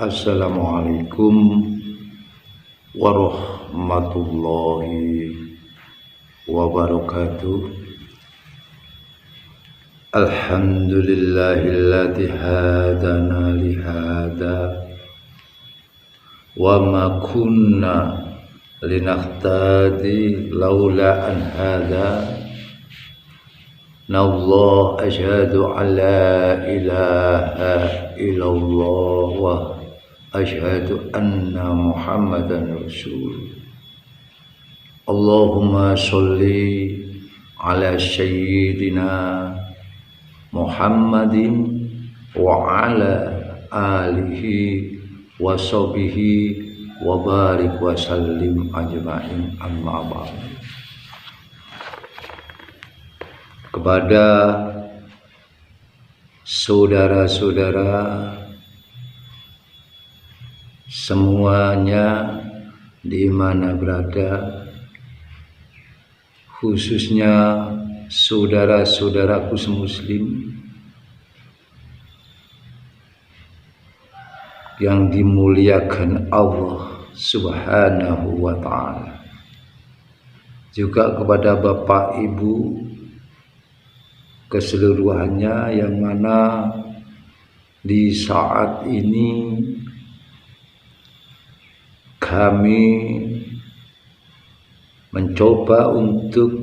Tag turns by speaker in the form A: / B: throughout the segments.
A: Assalamualaikum warahmatullahi wabarakatuh. Alhamdulillahilladzi hadana lihada wa ma kunna linahtadi laula an hada. Nallah asyhadu an la ilaha illallah wa asyhadu anna Muhammadan rasul. Allahumma sholli ala sayyidina Muhammadin wa ala alihi wa sahbihi wa barik wa sallim ajma'in, amma ba'd. Kepada saudara-saudara semuanya di mana berada, khususnya saudara-saudaraku semuslim yang dimuliakan Allah Subhanahu wa ta'ala, juga kepada Bapak Ibu keseluruhannya yang mana di saat ini kami mencoba untuk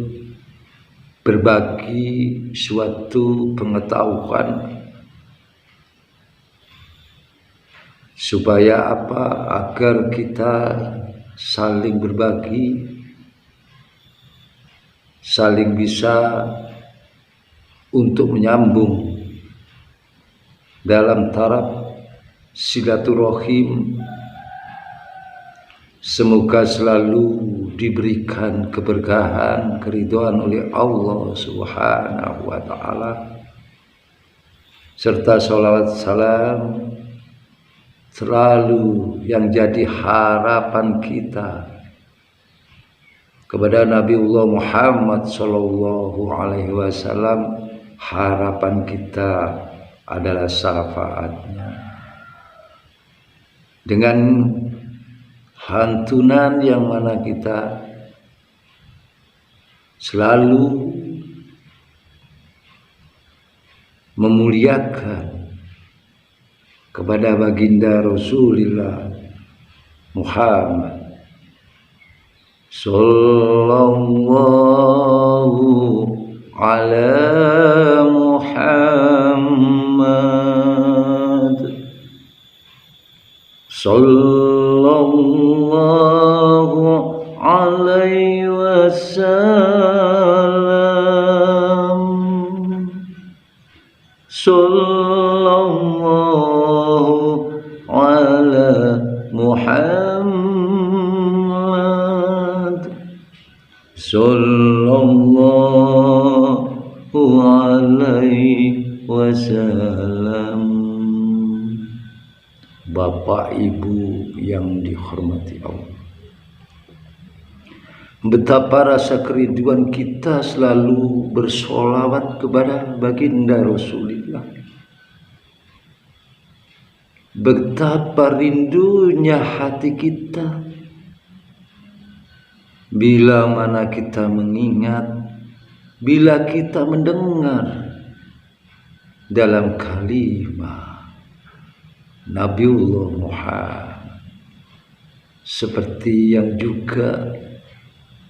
A: berbagi suatu pengetahuan supaya apa? Agar kita saling berbagi, saling bisa untuk menyambung dalam taraf silaturahim. Semoga selalu diberikan keberkahan, keridhaan oleh Allah Subhanahu wa ta'ala, serta sholawat salam selalu yang jadi harapan kita kepada Nabiullah Muhammad sallallahu alaihi wasallam. Harapan kita adalah syafaatnya. Dengan hantunan yang mana kita selalu memuliakan kepada baginda Rasulullah Muhammad sallallahu ala Muhammad sallallahu alaihi wasallam, sallallahu ala Muhammad sallallahu alaihi wasallam. Bapak Ibu yang dihormati Allah, betapa rasa kerinduan kita selalu bersolawat kepada baginda Rasulullah. Betapa rindunya hati kita bila mana kita mengingat, bila kita mendengar dalam kalimat Nabiullah Muhammad, seperti yang juga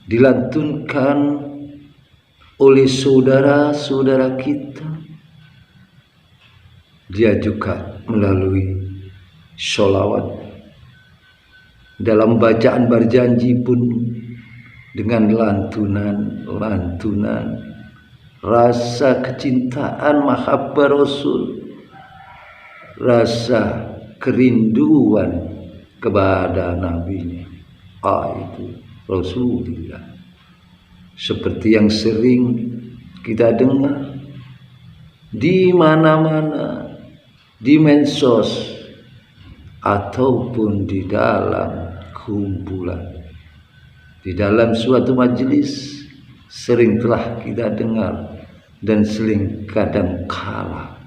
A: dilantunkan oleh saudara-saudara kita. Dia juga melalui sholawat dalam bacaan berjanji pun dengan lantunan rasa kecintaan mahabbah Rasul, rasa kerinduan kepada nabinya, itu Rasulullah. Seperti yang sering kita dengar di mana-mana, di medsos ataupun di dalam kumpulan, di dalam suatu majelis, sering telah kita dengar dan sering kadang kala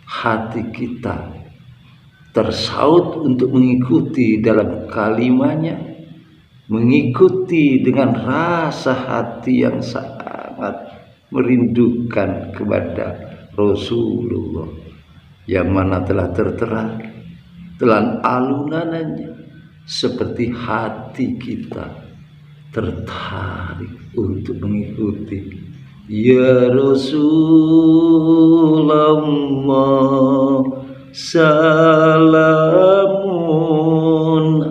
A: hati kita tersaut untuk mengikuti dalam kalimahnya, mengikuti dengan rasa hati yang sangat merindukan kepada Rasulullah, yang mana telah tertera dalam alunannya, seperti hati kita tertarik untuk mengikuti. Ya Rasulullah, salamun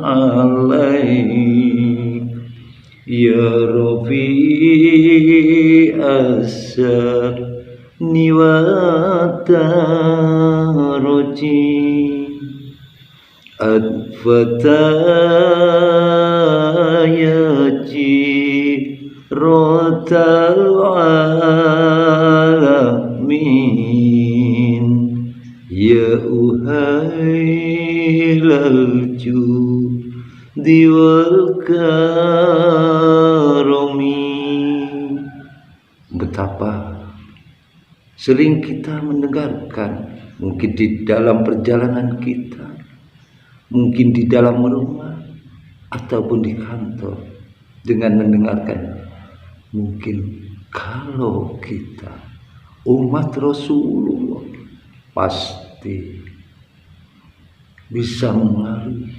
A: alaik, ya Rafi asani wa taraji, adfatayaji rotal alamin, ya uhailal judi wal karami. Betapa sering kita mendengarkan, mungkin di dalam perjalanan kita, mungkin di dalam rumah ataupun di kantor, dengan mendengarkan, mungkin kalau kita umat Rasulullah pasti bisa mengaruhi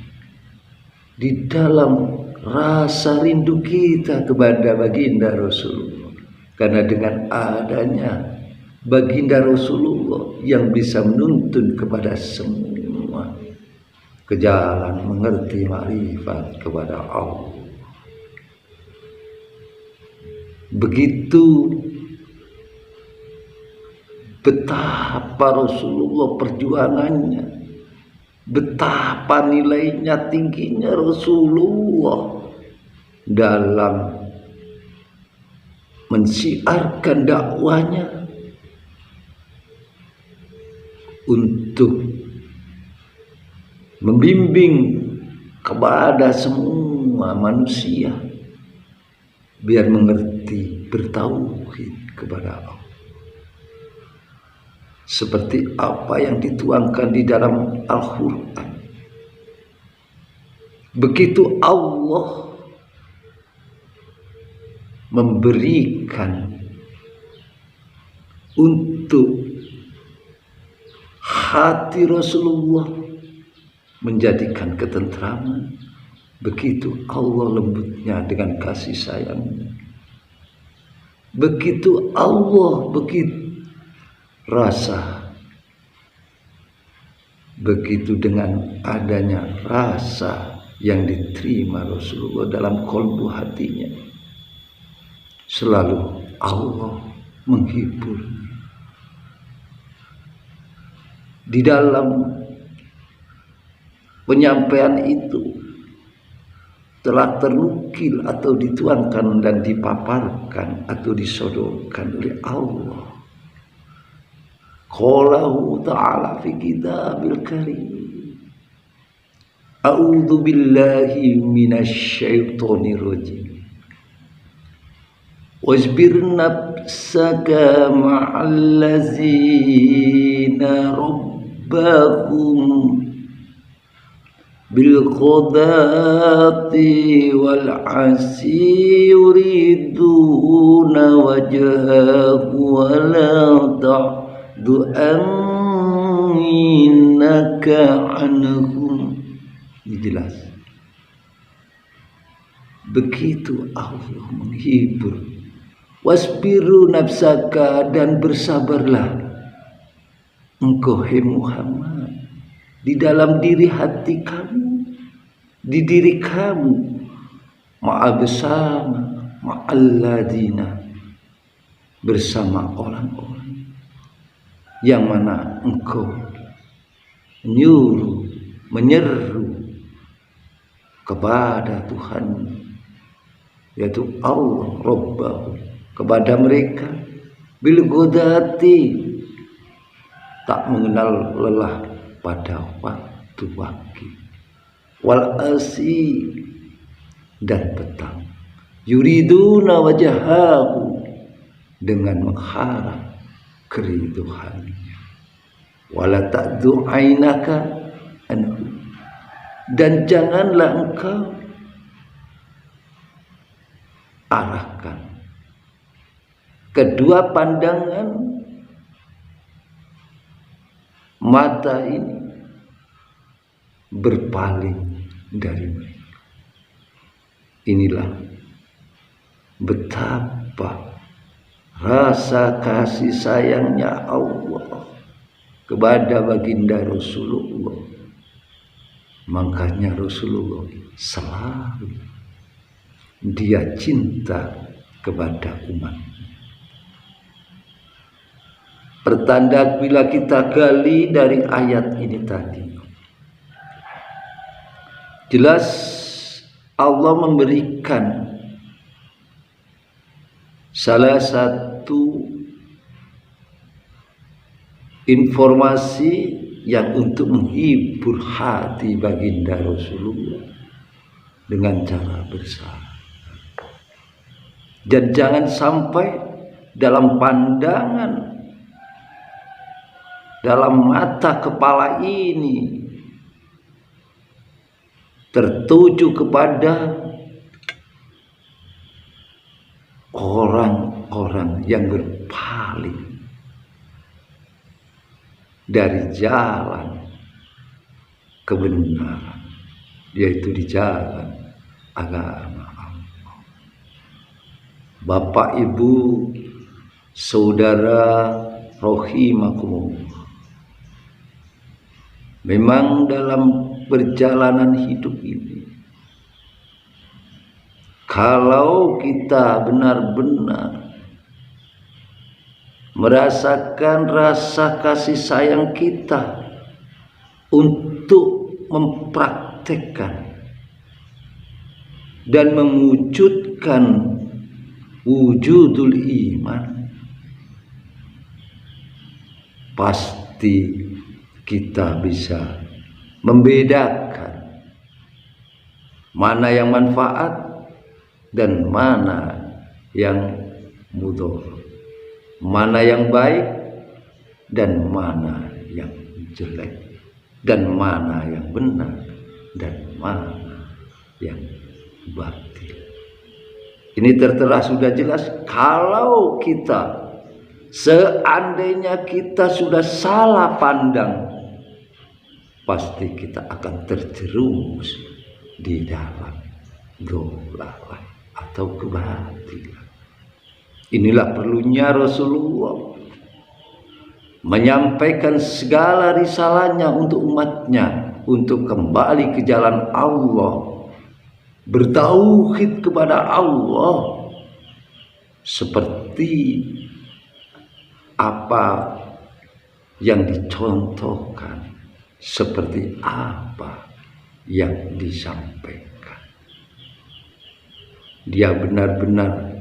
A: di dalam rasa rindu kita kepada baginda Rasulullah, karena dengan adanya baginda Rasulullah yang bisa menuntun kepada semua ke jalan mengerti makrifat kepada Allah. Begitu betapa Rasulullah perjuangannya, betapa nilainya tingginya Rasulullah dalam mensiarkan dakwanya untuk membimbing kepada semua manusia biar mengerti, bertauhid kepada Allah, seperti apa yang dituangkan di dalam Al-Quran. Begitu Allah memberikan untuk hati Rasulullah menjadikan ketentraman, begitu Allah lembutnya dengan kasih sayangnya. Begitu Allah, begitu rasa, begitu dengan adanya rasa yang diterima Rasulullah dalam kolbu hatinya, selalu Allah menghibur. Di dalam penyampaian itu telah ternukil atau dituangkan dan dipaparkan atau disodorkan oleh Allah. Qalahu ta'ala fi kitabil karim, a'udzu billahi minasy syaithanir rajim, wasbir nafsaka ma'al ladzina rabbakum bil qadati wal asi yuriduna wajhahu wa la ta'du annaka anhum. Jelas. Begitu Allah menghibur. Wasbiru nafsaka, dan bersabarlah engkau hai Muhammad di dalam diri hati kamu, di diri kamu, bersama ma'alladina, bersama orang-orang yang mana engkau menyuruh, menyeru kepada Tuhan, yaitu Allah Rabbahu, kepada mereka bil ghadati, tak mengenal lelah pada waktu pagi, wal asi, dan petang, yuriduna wajahahu, dengan mengharap keridhaannya, wala ta'du ainaka dan janganlah engkau arahkan kedua pandangan mata ini berpaling dari mereka. Inilah betapa rasa kasih sayangnya Allah kepada baginda Rasulullah. Makanya Rasulullah selalu dia cinta kepada umat. Pertanda bila kita gali dari ayat ini tadi, jelas Allah memberikan salah satu informasi yang untuk menghibur hati baginda Rasulullah dengan cara bersabar. Dan jangan sampai dalam pandangan, dalam mata kepala ini tertuju kepada orang-orang yang berpaling dari jalan kebenaran, yaitu di jalan agama Allah. Bapak, Ibu, saudara rahimakumullah, memang dalam perjalanan hidup ini, kalau kita benar-benar merasakan rasa kasih sayang kita untuk mempraktekkan dan mewujudkan wujudul iman, pasti kita bisa membedakan mana yang manfaat dan mana yang mudarat, mana yang baik dan mana yang jelek, dan mana yang benar dan mana yang batil. Ini tertera sudah jelas. Kalau kita seandainya kita sudah salah pandang, pasti kita akan terjerumus di dalam dolalah atau kebatilan. Inilah perlunya Rasulullah menyampaikan segala risalahnya untuk umatnya, untuk kembali ke jalan Allah, bertauhid kepada Allah seperti apa yang dicontohkan, seperti apa yang disampaikan. Dia benar-benar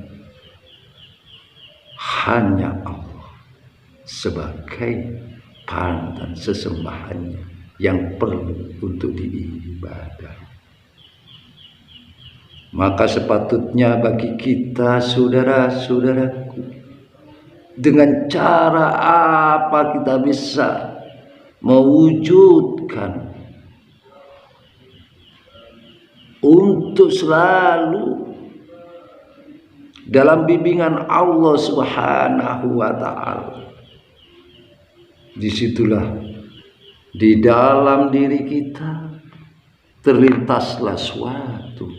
A: hanya Allah sebagai panutan sesembahannya yang perlu untuk diibadahi. Maka sepatutnya bagi kita, saudara-saudaraku, dengan cara apa kita bisa mewujudkan untuk selalu dalam bimbingan Allah Subhanahu wa ta'ala. Disitulah di dalam diri kita terlintaslah suatu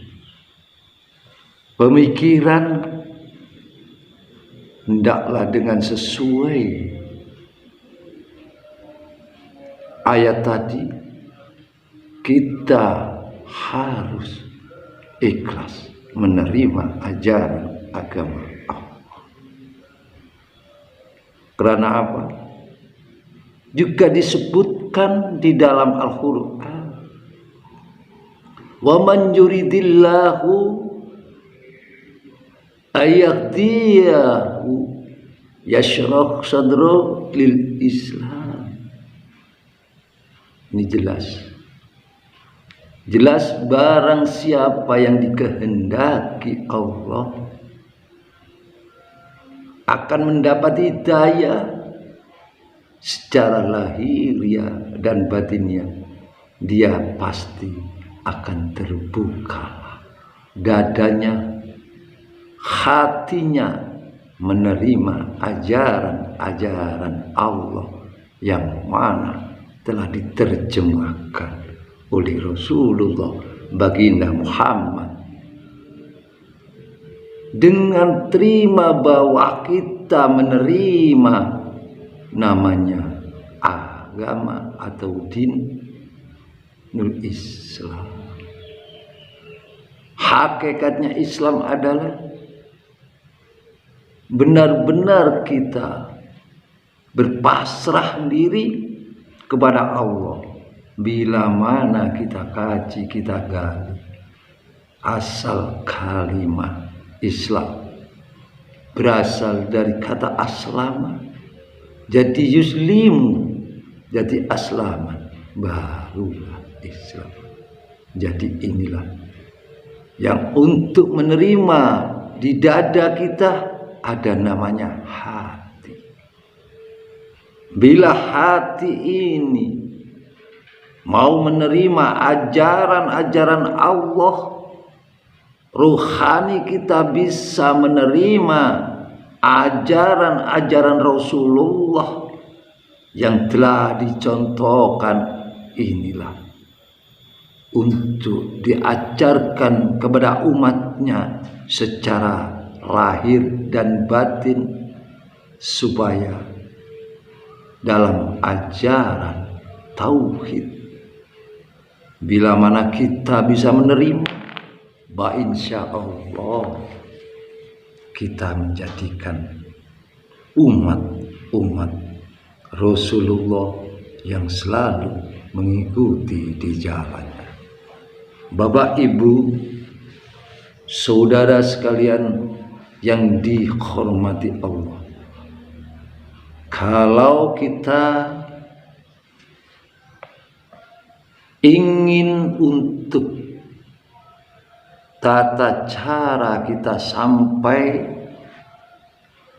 A: pemikiran, hendaklah dengan sesuai ayat tadi, kita harus ikhlas menerima ajaran agama Allah. Karena apa? Juga disebutkan di dalam Al-Quran, wa man yuridillahu ayahdiyahu yashrah sadro lil Islam. Ini jelas barang siapa yang dikehendaki Allah akan mendapat hidayah secara lahiriah dan batinnya. Dia pasti akan terbuka dadanya, hatinya menerima ajaran-ajaran Allah yang mana telah diterjemahkan oleh Rasulullah baginda Muhammad, dengan terima bahwa kita menerima namanya agama atau dinul Islam. Hakikatnya Islam adalah benar-benar kita berpasrah diri kepada Allah. Bila mana kita kaji, kita gali asal kalimat Islam berasal dari kata aslama, jadi yuslimu, jadi aslaman, barulah Islam. Jadi inilah yang untuk menerima di dada kita ada namanya hati. Bila hati ini mau menerima ajaran-ajaran Allah, ruhani kita bisa menerima ajaran-ajaran Rasulullah yang telah dicontohkan, inilah untuk diajarkan kepada umatnya secara lahir dan batin, supaya dalam ajaran tauhid bila mana kita bisa menerima, bah insya Allah kita menjadikan umat Rasulullah yang selalu mengikuti di jalannya. Bapak Ibu, saudara sekalian yang dihormati Allah, kalau kita ingin untuk tata cara kita sampai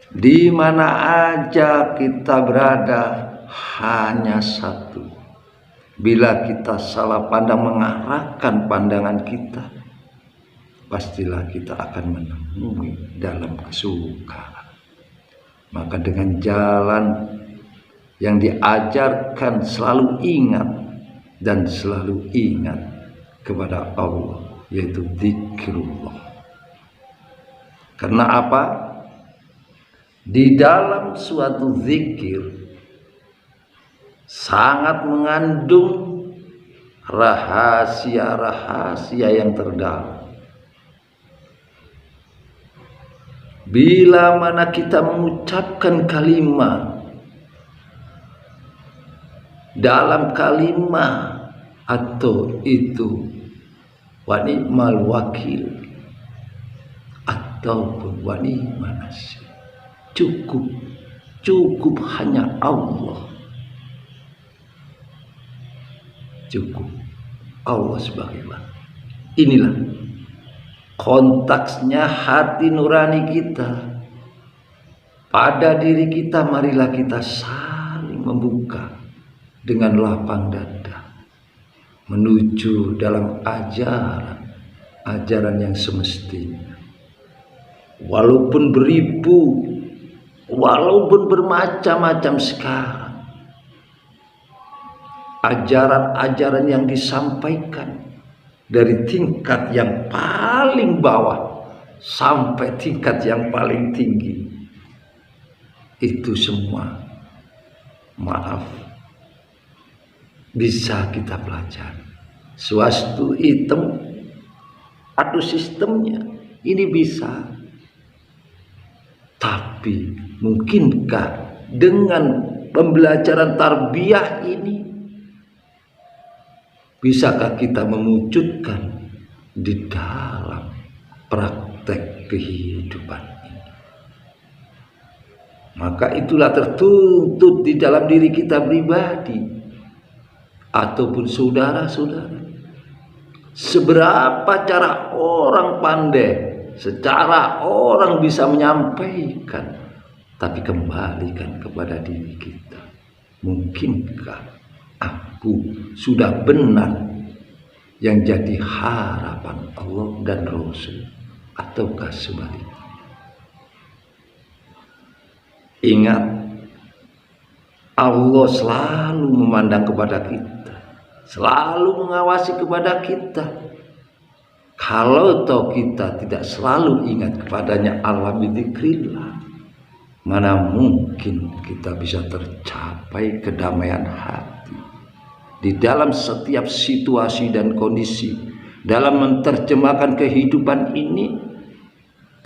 A: di mana aja kita berada hanya satu. Bila kita salah pandang mengarahkan pandangan kita, pastilah kita akan menemui dalam kesukaran. Maka dengan jalan yang diajarkan selalu ingat dan selalu ingat kepada Allah, yaitu zikrullah. Karena apa? Di dalam suatu zikir sangat mengandung rahasia-rahasia yang terdalam. Bila mana kita mengucapkan kalimat, dalam kalimat atau itu wa ni'mal wakil ataupun wa ni'man nasir, cukup hanya Allah, cukup Allah sebagai Tuhan. Inilah kontaksnya hati nurani kita pada diri kita. Marilah kita saling membuka dengan lapang dada menuju dalam ajaran yang semestinya. Walaupun beribu, walaupun bermacam-macam sekarang ajaran-ajaran yang disampaikan, dari tingkat yang paling bawah sampai tingkat yang paling tinggi, itu semua maaf bisa kita pelajari. Suatu item atau sistemnya ini bisa, tapi mungkinkah dengan pembelajaran tarbiyah ini bisakah kita mewujudkan di dalam praktek kehidupan ini? Maka itulah tertuntut di dalam diri kita pribadi ataupun saudara-saudara. Seberapa cara orang pandai, secara orang bisa menyampaikan, tapi kembalikan kepada diri kita. Mungkinkah aku sudah benar yang jadi harapan Allah dan Rasul, ataukah sebaliknya? Ingat, Allah selalu memandang kepada kita, selalu mengawasi kepada kita. Kalau toh kita tidak selalu ingat kepadanya, Allah bidzikrillah, mana mungkin kita bisa tercapai kedamaian hati di dalam setiap situasi dan kondisi, dalam menerjemahkan kehidupan ini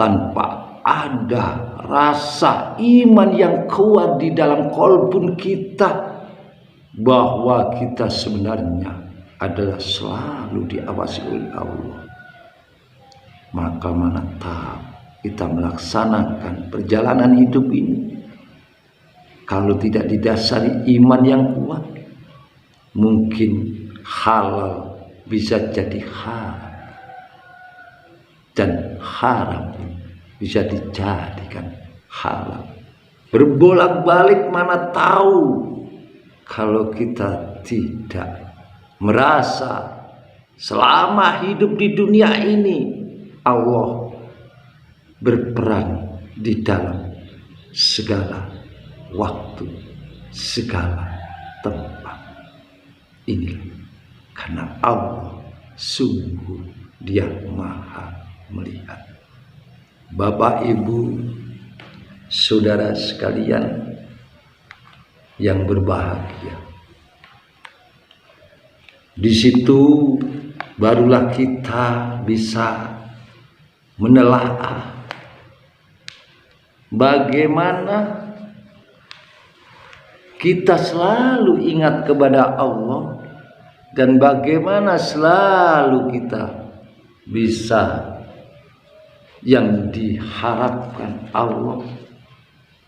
A: tanpa ada rasa iman yang kuat di dalam kolbun kita bahwa kita sebenarnya adalah selalu diawasi oleh Allah. Maka mana tahu kita melaksanakan perjalanan hidup ini kalau tidak didasari iman yang kuat, mungkin halal bisa jadi haram, dan haram bisa dijadikan halal. Berbolak-balik mana tahu kalau kita tidak merasa selama hidup di dunia ini Allah berperan di dalam segala waktu, segala tempat. Ini karena Allah sungguh Dia Maha melihat. Bapak, Ibu, saudara sekalian yang berbahagia, di situ barulah kita bisa menelaah bagaimana kita selalu ingat kepada Allah dan bagaimana selalu kita bisa yang diharapkan Allah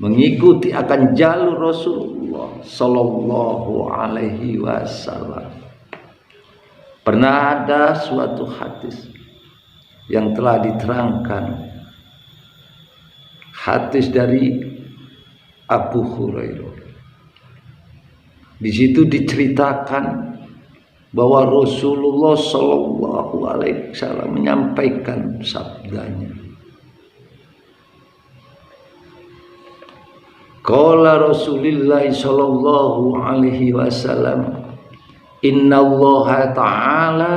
A: mengikuti akan jalur Rasulullah Sallallahu Alaihi Wasallam. Pernah ada suatu hadis yang telah diterangkan, hadis dari Abu Hurairah. Di situ diceritakan bahwa Rasulullah Sallallahu Alaihi Wasallam menyampaikan sabdanya. Qala Rasulullah Sallallahu Alaihi Wasallam, Inna Allah Ta'ala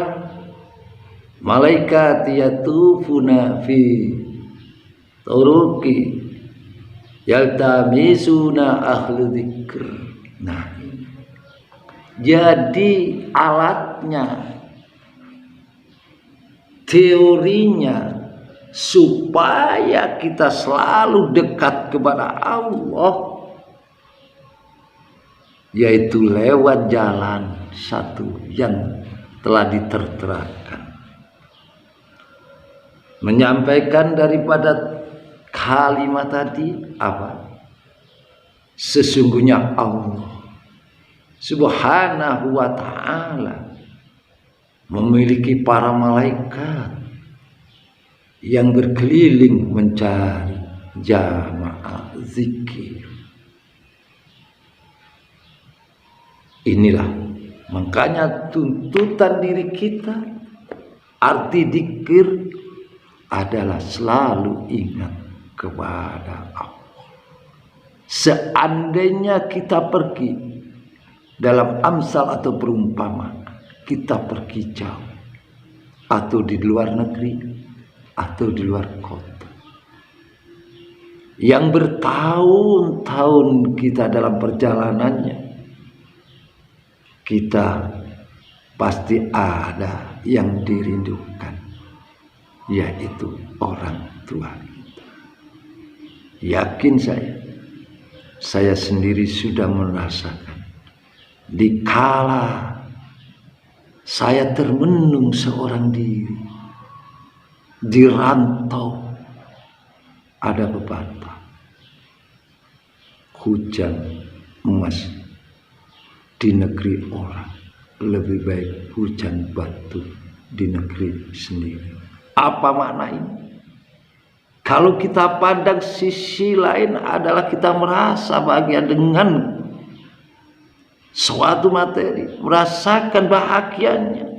A: malaikati yatufuna fi turuqi yaltamisuna ahlu dzikr. Nah, jadi alatnya, teorinya supaya kita selalu dekat kepada Allah, yaitu lewat jalan satu yang telah diterterakan, menyampaikan daripada kalimat tadi apa? Sesungguhnya Allah Subhanahu wa ta'ala memiliki para malaikat yang berkeliling mencari jamaah zikir. Inilah makanya tuntutan diri kita, arti zikir adalah selalu ingat kepada Allah. Seandainya kita pergi dalam amsal atau perumpamaan, kita pergi jauh atau di luar negeri atau di luar kota, yang bertahun-tahun kita dalam perjalanannya, kita pasti ada yang dirindukan, yaitu orang tua kita. Yakin saya sendiri sudah merasakan dikala saya termenung seorang diri di rantau, ada pepatah, hujan emas di negeri orang lebih baik hujan batu di negeri sendiri. Apa makna ini? Kalau kita pandang sisi lain adalah kita merasa bahagia dengan suatu materi, merasakan bahagianya.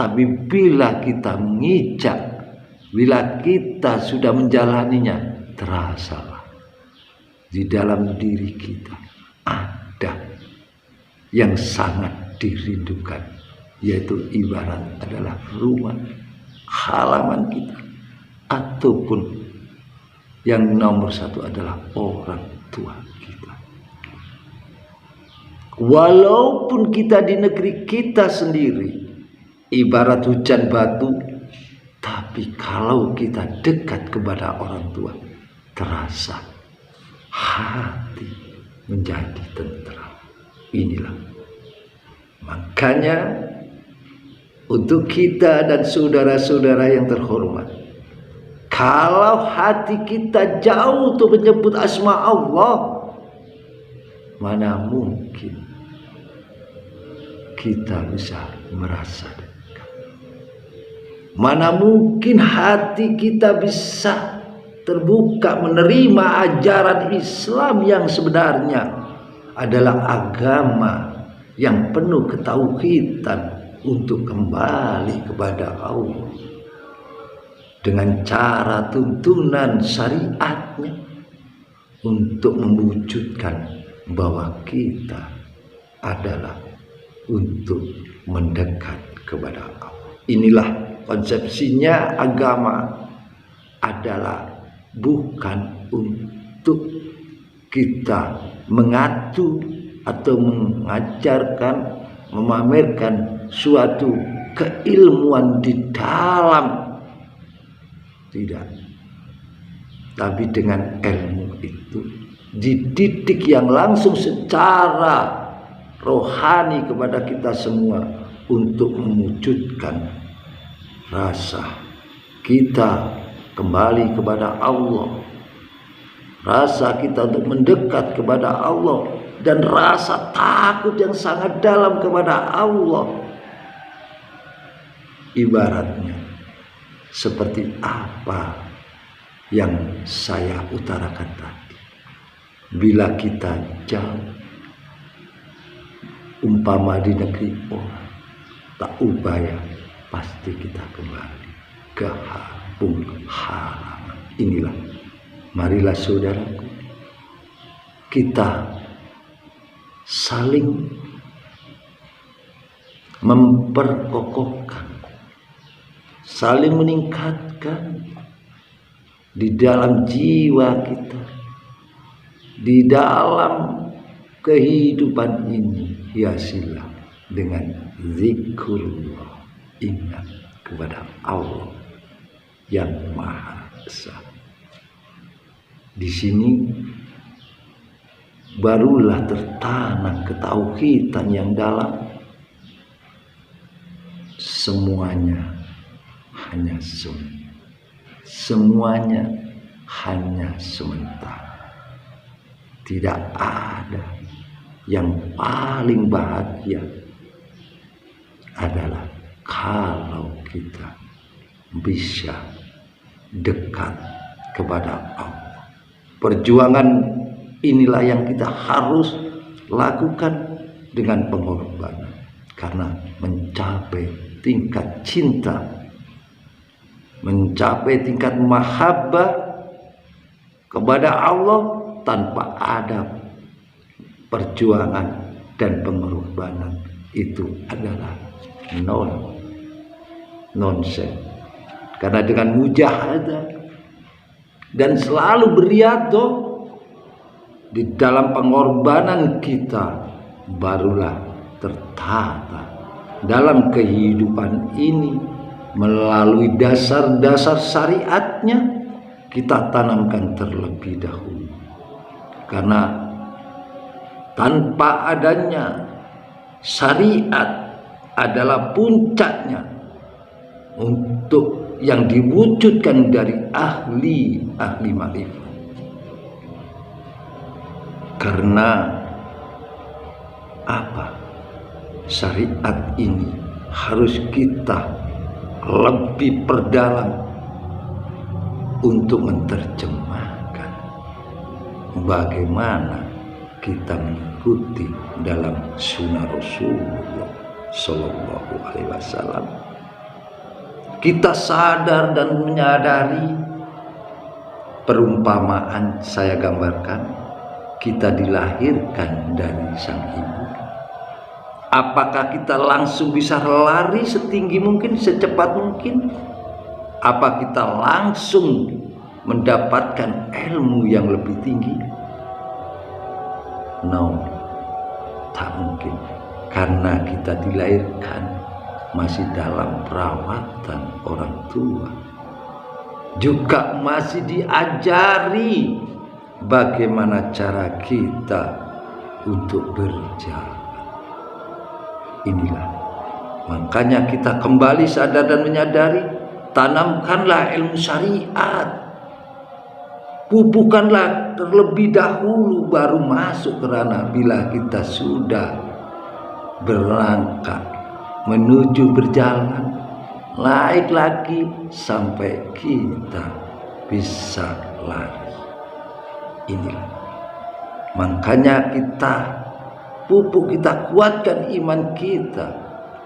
A: Tapi bila kita mengijak, bila kita sudah menjalaninya, terasalah di dalam diri kita ada yang sangat dirindukan, yaitu ibarat adalah rumah, halaman kita, ataupun yang nomor satu adalah orang tua kita. Walaupun kita di negeri kita sendiri ibarat hujan batu, tapi kalau kita dekat kepada orang tua, terasa hati menjadi tentram. Inilah makanya untuk kita dan saudara-saudara yang terhormat, kalau hati kita jauh untuk menyebut asma Allah, mana mungkin kita bisa merasa dekat? Mana mungkin hati kita bisa terbuka menerima ajaran Islam yang sebenarnya adalah agama yang penuh ketauhidan untuk kembali kepada Allah dengan cara tuntunan syariatnya untuk mewujudkan bahwa kita adalah untuk mendekat kepada Allah. Inilah konsepsinya, agama adalah bukan untuk kita mengatu atau mengajarkan, memamerkan suatu keilmuan di dalam, tidak, tapi dengan ilmu itu dididik yang langsung secara rohani kepada kita semua untuk mewujudkan rasa kita kembali kepada Allah, rasa kita untuk mendekat kepada Allah, dan rasa takut yang sangat dalam kepada Allah. Ibaratnya seperti apa yang saya utarakan tadi, bila kita jauh, umpama di negeri orang, tak upaya pasti kita kembali ke kampung halaman. Inilah, marilah saudaraku, kita saling memperkokohkan, saling meningkatkan di dalam jiwa kita, di dalam kehidupan ini. Hiasilah dengan zikrullah, ingat kepada Allah yang Maha Esa. Di sini barulah tertanam ketauhidan yang dalam. Semuanya hanya semuanya hanya sementara. Tidak ada yang paling bahagia adalah kalau kita bisa dekat kepada Allah. Perjuangan inilah yang kita harus lakukan dengan pengorbanan, karena mencapai tingkat cinta, mencapai tingkat mahabbah kepada Allah tanpa ada perjuangan dan pengorbanan, itu adalah nonsense. Karena dengan mujahadah dan selalu beriado di dalam pengorbanan kita, barulah tertata dalam kehidupan ini melalui dasar-dasar syariatnya kita tanamkan terlebih dahulu. Karena tanpa adanya syariat adalah puncaknya untuk yang diwujudkan dari ahli ma'rifat. Karena apa? Syariat ini harus kita lebih perdalam untuk menerjemahkan bagaimana kita mengikuti dalam sunnah Rasulullah Sallallahu Alaihi Wasallam kita sadar dan menyadari perumpamaan saya gambarkan, kita dilahirkan dari sang ibu. Apakah kita langsung bisa lari setinggi mungkin, secepat mungkin? Apa kita langsung mendapatkan ilmu yang lebih tinggi? No, tak mungkin. Karena kita dilahirkan masih dalam perawatan orang tua, juga masih diajari bagaimana cara kita untuk berjalan. Inilah makanya kita kembali sadar dan menyadari, tanamkanlah ilmu syariat, pupukkanlah terlebih dahulu baru masuk ke ranah. Bila kita sudah berangkat menuju berjalan, naik lagi sampai kita bisa lari. Inilah makanya kita pupuk, kita kuatkan iman kita,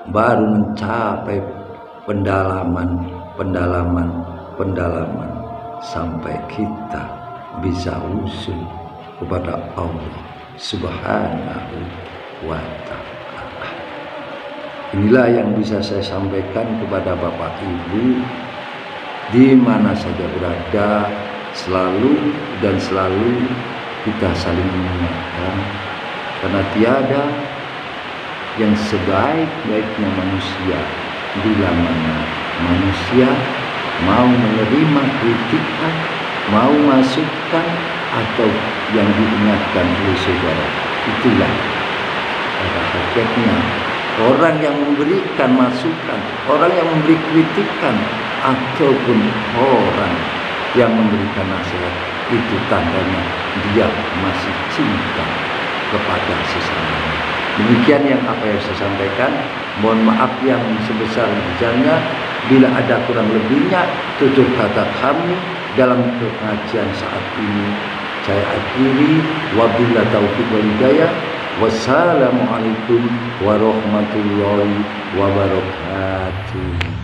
A: baru mencapai pendalaman sampai kita bisa usul kepada Allah Subhanahu wa Ta'ala. Inilah yang bisa saya sampaikan kepada Bapak Ibu di mana saja berada. Selalu kita saling mengingatkan, karena tiada yang sebaik-baiknya manusia bila mana manusia mau menerima kritikan, mau masukan, atau yang diingatkan oleh saudara. Itulah pada hakikatnya orang yang memberikan masukan, orang yang memberi kritikan, ataupun orang yang memberikan nasihat, itu tandanya dia masih cinta kepada sesamanya. Demikian yang apa yang saya sampaikan. Mohon maaf yang sebesar-besarnya bila ada kurang lebihnya. Tutur kata kami dalam pengajian saat ini saya akhiri. Wabillahi taufiq wal hidayah. Wassalamualaikum warahmatullahi wabarakatuh.